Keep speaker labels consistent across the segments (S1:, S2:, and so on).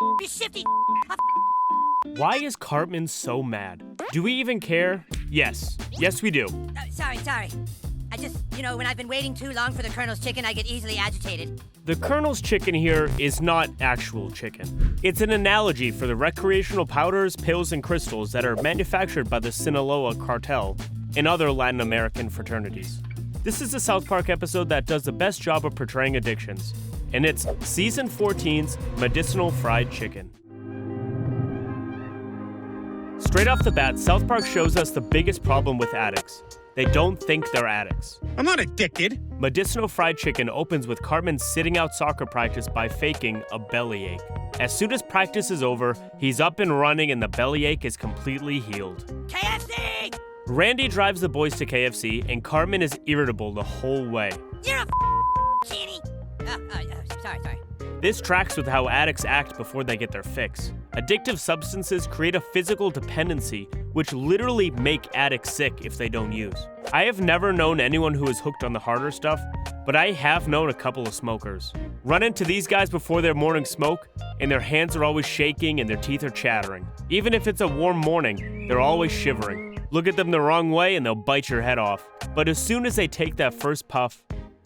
S1: you shifty.
S2: Why is Cartman so mad? Do we even care? Yes, we do.
S1: Sorry. I just, when I've been waiting too long for the Colonel's chicken, I get easily agitated.
S2: The Colonel's chicken here is not actual chicken. It's an analogy for the recreational powders, pills, and crystals that are manufactured by the Sinaloa cartel and other Latin American fraternities. This is a South Park episode that does the best job of portraying addictions, and it's Season 14's Medicinal Fried Chicken. Straight off the bat, South Park shows us the biggest problem with addicts. They don't think they're addicts.
S3: I'm not addicted.
S2: Medicinal Fried Chicken opens with Cartman sitting out soccer practice by faking a bellyache. As soon as practice is over, he's up and running and the bellyache is completely healed.
S1: KFC!
S2: Randy drives the boys to KFC and Cartman is irritable the whole way.
S1: You're a genie! Sorry.
S2: This tracks with how addicts act before they get their fix. Addictive substances create a physical dependency, which literally make addicts sick if they don't use. I have never known anyone who is hooked on the harder stuff, but I have known a couple of smokers. Run into these guys before their morning smoke, and their hands are always shaking and their teeth are chattering. Even if it's a warm morning, they're always shivering. Look at them the wrong way and they'll bite your head off. But as soon as they take that first puff,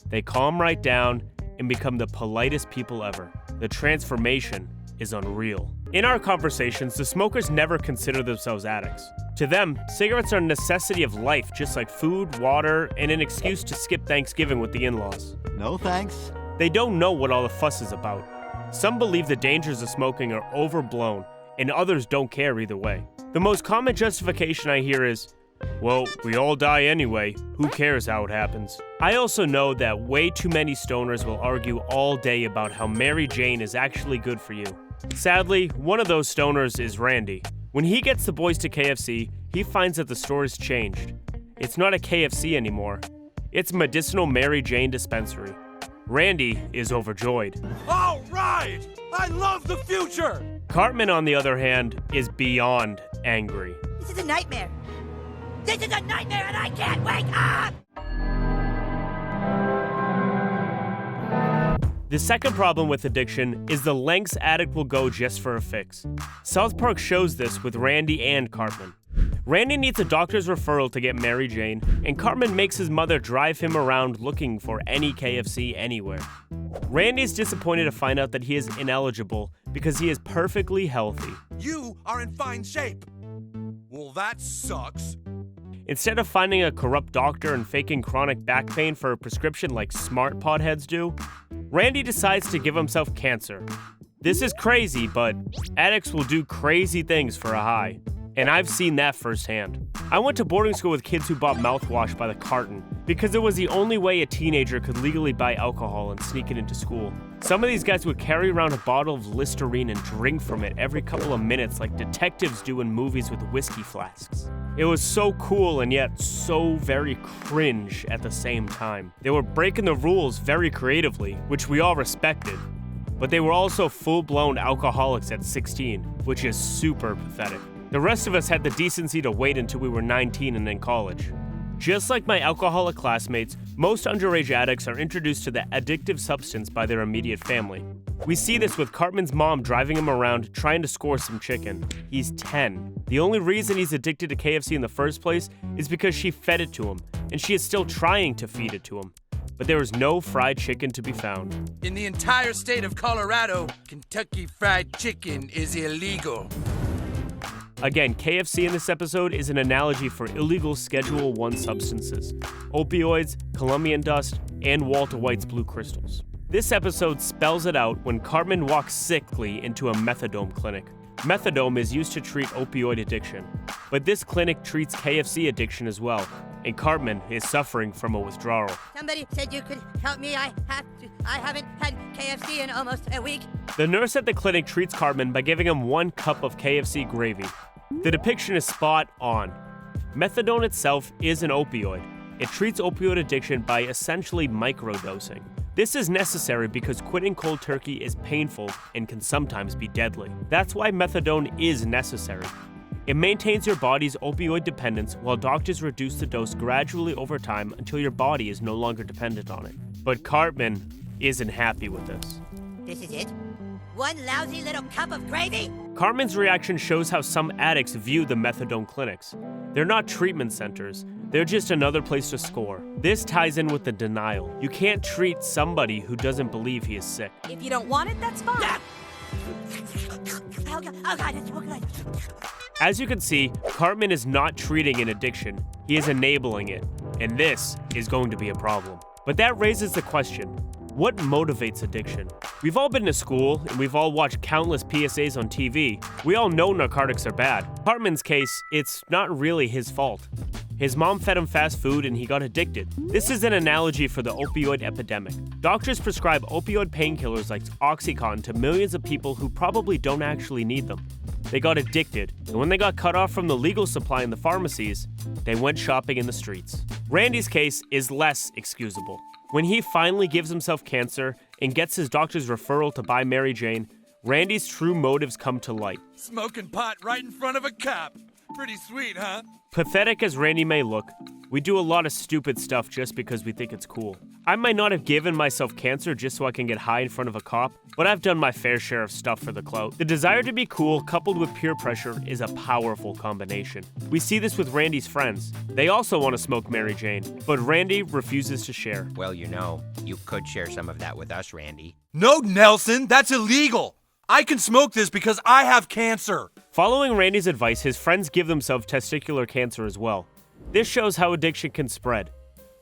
S2: they calm right down and become the politest people ever. The transformation is unreal. In our conversations, the smokers never consider themselves addicts. To them, cigarettes are a necessity of life, just like food, water, and an excuse to skip Thanksgiving with the in-laws.
S4: No thanks.
S2: They don't know what all the fuss is about. Some believe the dangers of smoking are overblown, and others don't care either way. The most common justification I hear is, well, we all die anyway, who cares how it happens? I also know that way too many stoners will argue all day about how Mary Jane is actually good for you. Sadly, one of those stoners is Randy. When he gets the boys to KFC, he finds that the store has changed. It's not a KFC anymore. It's Medicinal Mary Jane Dispensary. Randy is overjoyed.
S5: All right! I love the future!
S2: Cartman, on the other hand, is beyond angry.
S1: This is a nightmare. This is a nightmare and I can't wake up!
S2: The second problem with addiction is the lengths addict will go just for a fix. South Park shows this with Randy and Cartman. Randy needs a doctor's referral to get Mary Jane, and Cartman makes his mother drive him around looking for any KFC anywhere. Randy's disappointed to find out that he is ineligible because he is perfectly healthy.
S5: You are in fine shape. Well, that sucks.
S2: Instead of finding a corrupt doctor and faking chronic back pain for a prescription like smart potheads do, Randy decides to give himself cancer. This is crazy, but addicts will do crazy things for a high. And I've seen that firsthand. I went to boarding school with kids who bought mouthwash by the carton because it was the only way a teenager could legally buy alcohol and sneak it into school. Some of these guys would carry around a bottle of Listerine and drink from it every couple of minutes like detectives do in movies with whiskey flasks. It was so cool and yet so very cringe at the same time. They were breaking the rules very creatively, which we all respected. But they were also full-blown alcoholics at 16, which is super pathetic. The rest of us had the decency to wait until we were 19 and in college. Just like my alcoholic classmates, most underage addicts are introduced to the addictive substance by their immediate family. We see this with Cartman's mom driving him around trying to score some chicken. He's 10. The only reason he's addicted to KFC in the first place is because she fed it to him, and she is still trying to feed it to him. But there is no fried chicken to be found.
S5: In the entire state of Colorado, Kentucky Fried Chicken is illegal.
S2: Again, KFC in this episode is an analogy for illegal Schedule I substances, opioids, Colombian dust, and Walter White's blue crystals. This episode spells it out when Cartman walks sickly into a methadone clinic. Methadone is used to treat opioid addiction, but this clinic treats KFC addiction as well, and Cartman is suffering from a withdrawal.
S1: Somebody said you could help me. I haven't had KFC in almost a week.
S2: The nurse at the clinic treats Cartman by giving him 1 cup of KFC gravy. The depiction is spot on. Methadone itself is an opioid. It treats opioid addiction by essentially microdosing. This is necessary because quitting cold turkey is painful and can sometimes be deadly. That's why methadone is necessary. It maintains your body's opioid dependence while doctors reduce the dose gradually over time until your body is no longer dependent on it. But Cartman isn't happy with this.
S1: This is it? One lousy little cup of gravy?
S2: Cartman's reaction shows how some addicts view the methadone clinics. They're not treatment centers, they're just another place to score. This ties in with the denial. You can't treat somebody who doesn't believe he is sick.
S3: If you don't want it, that's fine.
S1: Oh God, it's good.
S2: As you can see, Cartman is not treating an addiction, he is enabling it. And this is going to be a problem. But that raises the question, what motivates addiction? We've all been to school, and we've all watched countless PSAs on TV. We all know narcotics are bad. Cartman's case, it's not really his fault. His mom fed him fast food and he got addicted. This is an analogy for the opioid epidemic. Doctors prescribe opioid painkillers like Oxycontin to millions of people who probably don't actually need them. They got addicted, and when they got cut off from the legal supply in the pharmacies, they went shopping in the streets. Randy's case is less excusable. When he finally gives himself cancer and gets his doctor's referral to buy Mary Jane, Randy's true motives come to light.
S5: Smoking pot right in front of a cop. Pretty sweet, huh?
S2: Pathetic as Randy may look, we do a lot of stupid stuff just because we think it's cool. I might not have given myself cancer just so I can get high in front of a cop, but I've done my fair share of stuff for the clout. The desire to be cool coupled with peer pressure is a powerful combination. We see this with Randy's friends. They also want to smoke Mary Jane, but Randy refuses to share.
S4: Well, you know, you could share some of that with us, Randy.
S6: No, Nelson, that's illegal. I can smoke this because I have cancer.
S2: Following Randy's advice, his friends give themselves testicular cancer as well. This shows how addiction can spread.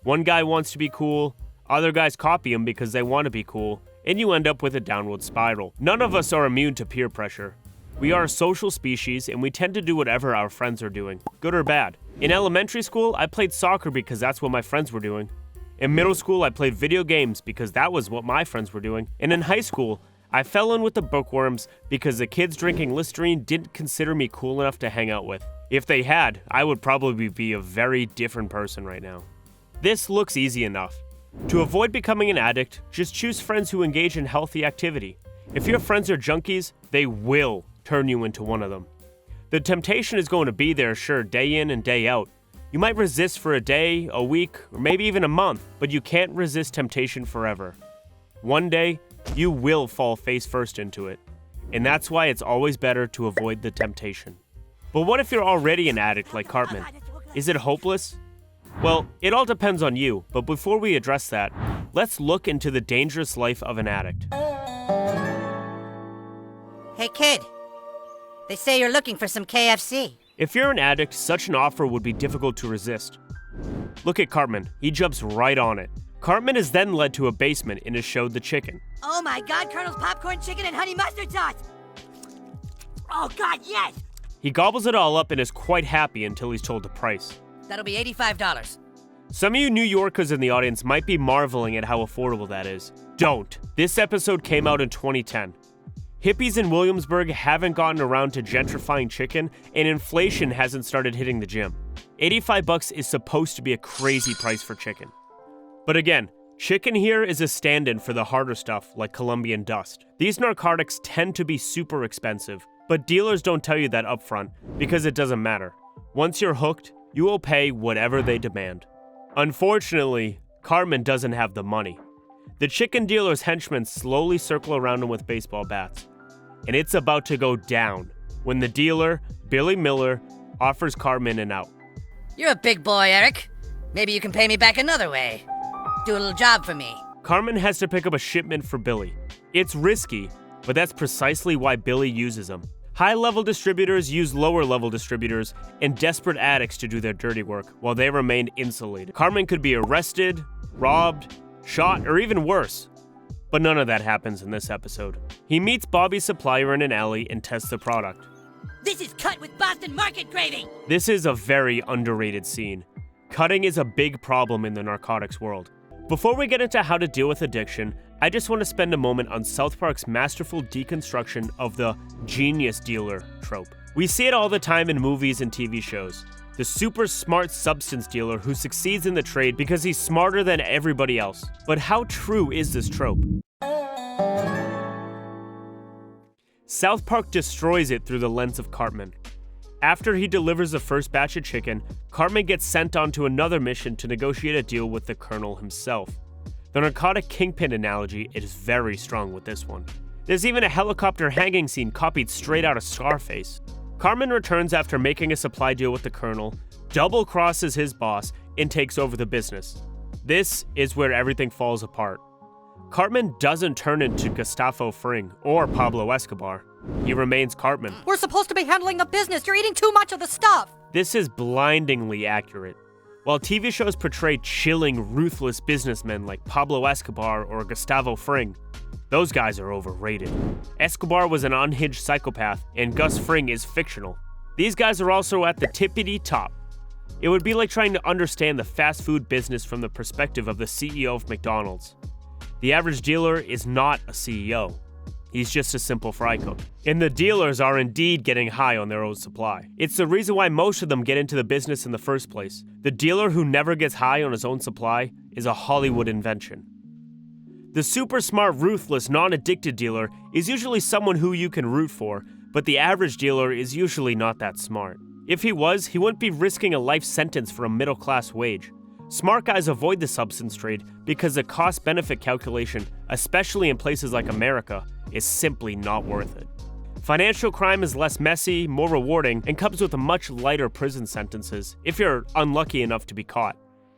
S2: One guy wants to be cool, other guys copy him because they want to be cool, and you end up with a downward spiral. None of us are immune to peer pressure. We are a social species and we tend to do whatever our friends are doing, good or bad. In elementary school, I played soccer because that's what my friends were doing. In middle school, I played video games because that was what my friends were doing. And in high school, I fell in with the bookworms because the kids drinking Listerine didn't consider me cool enough to hang out with. If they had, I would probably be a very different person right now. This looks easy enough. To avoid becoming an addict, just choose friends who engage in healthy activity. If your friends are junkies, they will turn you into one of them. The temptation is going to be there, sure, day in and day out. You might resist for a day, a week, or maybe even a month, but you can't resist temptation forever. One day, you will fall face first into it. And that's why it's always better to avoid the temptation. But what if you're already an addict like Cartman? Is it hopeless? Well, it all depends on you, but before we address that, let's look into the dangerous life of an addict.
S1: Hey kid, they say you're looking for some KFC.
S2: If you're an addict, such an offer would be difficult to resist. Look at Cartman, he jumps right on it. Cartman is then led to a basement and is showed the chicken.
S1: Oh my God, Colonel's popcorn chicken and honey mustard sauce! Oh God, yes!
S2: He gobbles it all up and is quite happy until he's told the price.
S1: That'll be $85.
S2: Some of you New Yorkers in the audience might be marveling at how affordable that is. Don't. This episode came out in 2010. Hippies in Williamsburg haven't gotten around to gentrifying chicken, and inflation hasn't started hitting the gym. $85 is supposed to be a crazy price for chicken. But again, chicken here is a stand-in for the harder stuff like Colombian dust. These narcotics tend to be super expensive, but dealers don't tell you that upfront because it doesn't matter. Once you're hooked, you will pay whatever they demand. Unfortunately, Cartman doesn't have the money. The chicken dealer's henchmen slowly circle around him with baseball bats. And it's about to go down when the dealer, Billy Miller, offers Cartman an out.
S1: You're a big boy, Eric. Maybe you can pay me back another way. Do a little job for me.
S2: Cartman has to pick up a shipment for Billy. It's risky, but that's precisely why Billy uses them. High-level distributors use lower-level distributors and desperate addicts to do their dirty work while they remain insulated. Cartman could be arrested, robbed, shot, or even worse. But none of that happens in this episode. He meets Bobby's supplier in an alley and tests the product.
S1: This is cut with Boston Market gravy!
S2: This is a very underrated scene. Cutting is a big problem in the narcotics world. Before we get into how to deal with addiction, I just want to spend a moment on South Park's masterful deconstruction of the genius dealer trope. We see it all the time in movies and TV shows. The super smart substance dealer who succeeds in the trade because he's smarter than everybody else. But how true is this trope? South Park destroys it through the lens of Cartman. After he delivers the first batch of chicken, Cartman gets sent on to another mission to negotiate a deal with the Colonel himself. The narcotic kingpin analogy is very strong with this one. There's even a helicopter hanging scene copied straight out of Scarface. Cartman returns after making a supply deal with the Colonel, double-crosses his boss, and takes over the business. This is where everything falls apart. Cartman doesn't turn into Gustavo Fring or Pablo Escobar. He remains Cartman.
S1: We're supposed to be handling the business. You're eating too much of the stuff.
S2: This is blindingly accurate. While TV shows portray chilling, ruthless businessmen like Pablo Escobar or Gustavo Fring, those guys are overrated. Escobar was an unhinged psychopath, and Gus Fring is fictional. These guys are also at the tippity top. It would be like trying to understand the fast food business from the perspective of the CEO of McDonald's. The average dealer is not a CEO. He's just a simple fry cook. And the dealers are indeed getting high on their own supply. It's the reason why most of them get into the business in the first place. The dealer who never gets high on his own supply is a Hollywood invention. The super smart, ruthless, non-addicted dealer is usually someone who you can root for, but the average dealer is usually not that smart. If he was, he wouldn't be risking a life sentence for a middle-class wage. Smart guys avoid the substance trade because the cost-benefit calculation, especially in places like America, is simply not worth it. Financial crime is less messy, more rewarding, and comes with much lighter prison sentences if you're unlucky enough to be caught.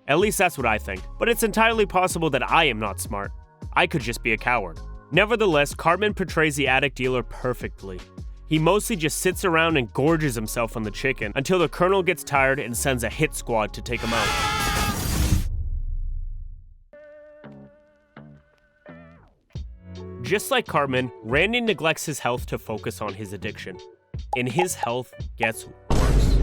S2: At least that's what I think, but it's entirely possible that I am not smart. I could just be a coward. Nevertheless, Cartman portrays the addict dealer perfectly. He mostly just sits around and gorges himself on the chicken until the Colonel gets tired and sends a hit squad to take him out. Just like Cartman, Randy neglects his health to focus on his addiction, and his health gets worse.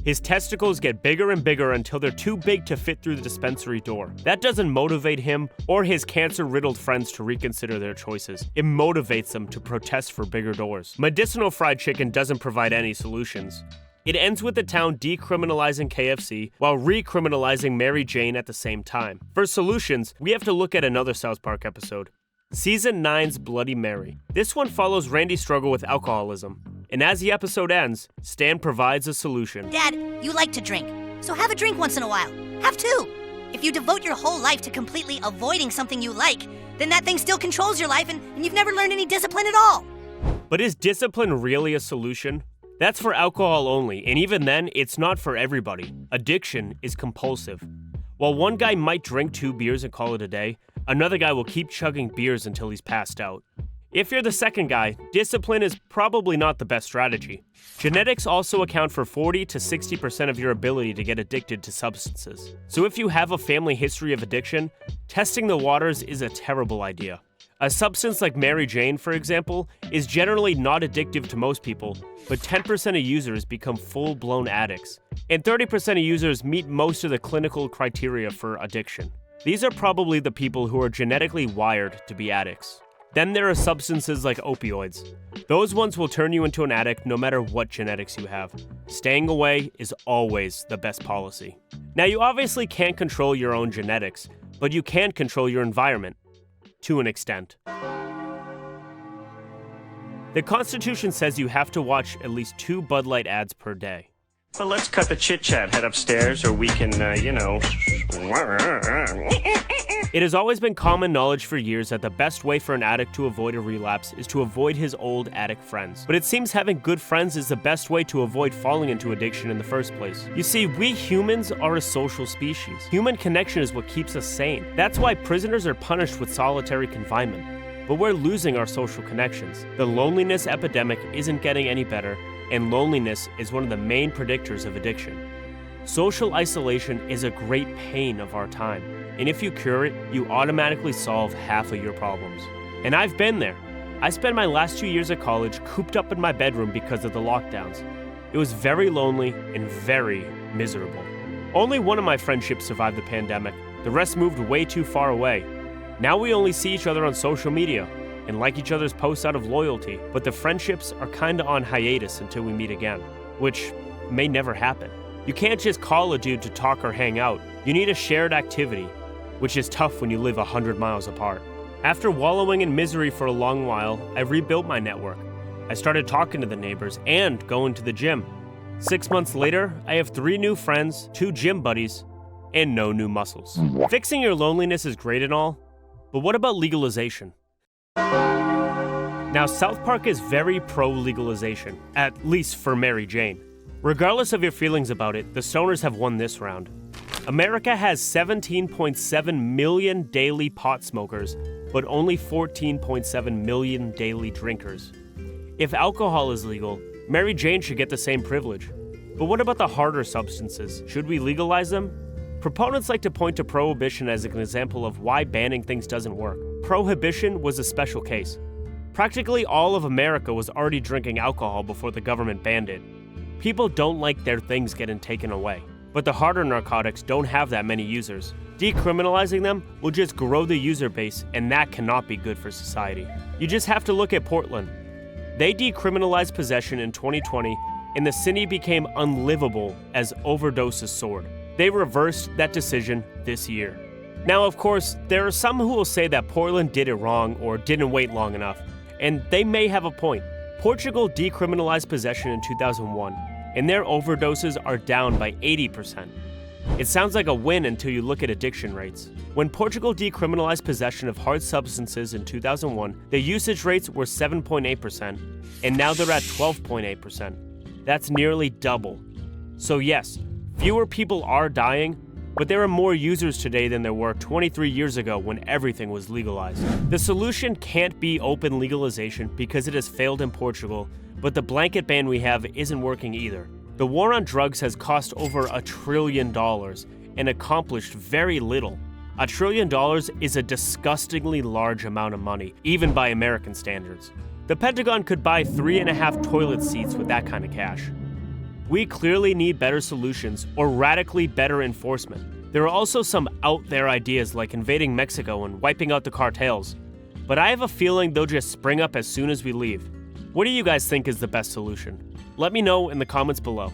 S2: His testicles get bigger and bigger until they're too big to fit through the dispensary door. That doesn't motivate him or his cancer-riddled friends to reconsider their choices. It motivates them to protest for bigger doors. Medicinal fried chicken doesn't provide any solutions. It ends with the town decriminalizing KFC while recriminalizing Mary Jane at the same time. For solutions, we have to look at another South Park episode. Season 9's Bloody Mary. This one follows Randy's struggle with alcoholism. And as the episode ends, Stan provides a solution.
S3: Dad, you like to drink, so have a drink once in a while. Have two. If you devote your whole life to completely avoiding something you like, then that thing still controls your life and you've never learned any discipline at all.
S2: But is discipline really a solution? That's for alcohol only, and even then, it's not for everybody. Addiction is compulsive. While one guy might drink 2 beers and call it a day, another guy will keep chugging beers until he's passed out. If you're the second guy, discipline is probably not the best strategy. Genetics also account for 40 to 60% of your ability to get addicted to substances. So if you have a family history of addiction, testing the waters is a terrible idea. A substance like Mary Jane, for example, is generally not addictive to most people, but 10% of users become full-blown addicts, and 30% of users meet most of the clinical criteria for addiction. These are probably the people who are genetically wired to be addicts. Then there are substances like opioids. Those ones will turn you into an addict no matter what genetics you have. Staying away is always the best policy. Now, you obviously can't control your own genetics, but you can control your environment. To an extent. The Constitution says you have to watch at least 2 Bud Light ads per day.
S7: Well, let's cut the chit-chat, head upstairs, or we can,
S2: It has always been common knowledge for years that the best way for an addict to avoid a relapse is to avoid his old addict friends. But it seems having good friends is the best way to avoid falling into addiction in the first place. You see, we humans are a social species. Human connection is what keeps us sane. That's why prisoners are punished with solitary confinement. But we're losing our social connections. The loneliness epidemic isn't getting any better, and loneliness is one of the main predictors of addiction. Social isolation is a great pain of our time, and if you cure it, you automatically solve half of your problems. And I've been there. I spent my last 2 years of college cooped up in my bedroom because of the lockdowns. It was very lonely and very miserable. Only one of my friendships survived the pandemic. The rest moved way too far away. Now we only see each other on social media and like each other's posts out of loyalty, but the friendships are kinda on hiatus until we meet again, which may never happen. You can't just call a dude to talk or hang out. You need a shared activity, which is tough when you live 100 miles apart. After wallowing in misery for a long while, I rebuilt my network. I started talking to the neighbors and going to the gym. 6 months later, I have 3 new friends, 2 gym buddies, and no new muscles. Fixing your loneliness is great and all, but what about legalization? Now, South Park is very pro-legalization, at least for Mary Jane. Regardless of your feelings about it, the stoners have won this round. America has 17.7 million daily pot smokers, but only 14.7 million daily drinkers. If alcohol is legal, Mary Jane should get the same privilege. But what about the harder substances? Should we legalize them? Proponents like to point to prohibition as an example of why banning things doesn't work. Prohibition was a special case. Practically all of America was already drinking alcohol before the government banned it. People don't like their things getting taken away. But the harder narcotics don't have that many users. Decriminalizing them will just grow the user base, and that cannot be good for society. You just have to look at Portland. They decriminalized possession in 2020, and the city became unlivable as overdoses soared. They reversed that decision this year. Now, of course, there are some who will say that Portland did it wrong or didn't wait long enough, and they may have a point. Portugal decriminalized possession in 2001, and their overdoses are down by 80%. It sounds like a win until you look at addiction rates. When Portugal decriminalized possession of hard substances in 2001, the usage rates were 7.8%, and now they're at 12.8%. That's nearly double. So yes, fewer people are dying, but there are more users today than there were 23 years ago when everything was legalized. The solution can't be open legalization because it has failed in Portugal, but the blanket ban we have isn't working either. The war on drugs has cost over $1 trillion and accomplished very little. $1 trillion is a disgustingly large amount of money, even by American standards. The Pentagon could buy 3.5 toilet seats with that kind of cash. We clearly need better solutions or radically better enforcement. There are also some out there ideas like invading Mexico and wiping out the cartels, but I have a feeling they'll just spring up as soon as we leave. What do you guys think is the best solution? Let me know in the comments below.